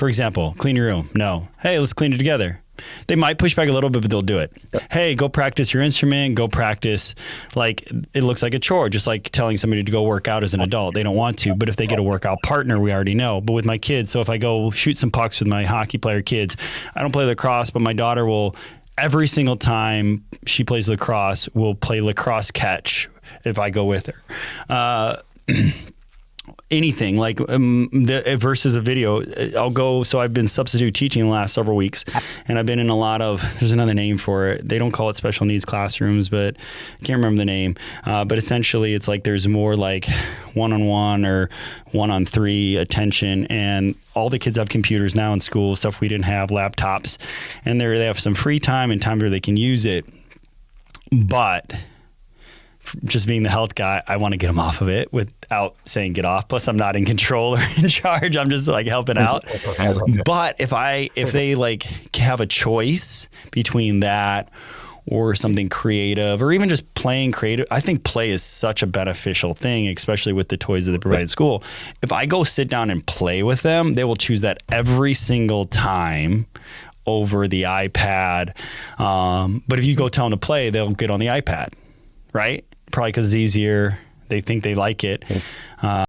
For example, clean your room. No. Hey, let's clean it together. They might push back a little bit, but they'll do it. Hey, go practice your instrument. Go practice. Like, it looks like a chore, just like telling somebody to go work out as an adult. They don't want to, but if they get a workout partner, we already know. But with my kids, so if I go shoot some pucks with my hockey player kids, I don't play lacrosse, but my daughter will, every single time she plays lacrosse, will play lacrosse catch if I go with her. Anything like versus a video, I'll go. So I've been substitute teaching the last several weeks, and I've been in a lot of, there's another name for it. They don't call it special needs classrooms, but I can't remember the name. But essentially it's like there's more like one-on-one or one-on-three attention, and all the kids have computers now in school, stuff we didn't have, laptops, and they have some free time and time where they can use it. But just being the health guy, I want to get them off of it without saying get off. Plus I'm not in control or in charge. I'm just like helping out. But if they like have a choice between that or something creative, or even just playing creative, I think play is such a beneficial thing, especially with the toys that they provide at school. If I go sit down and play with them, they will choose that every single time over the iPad. But if you go tell them to play, they'll get on the iPad, right? Probably because it's easier. They think they like it.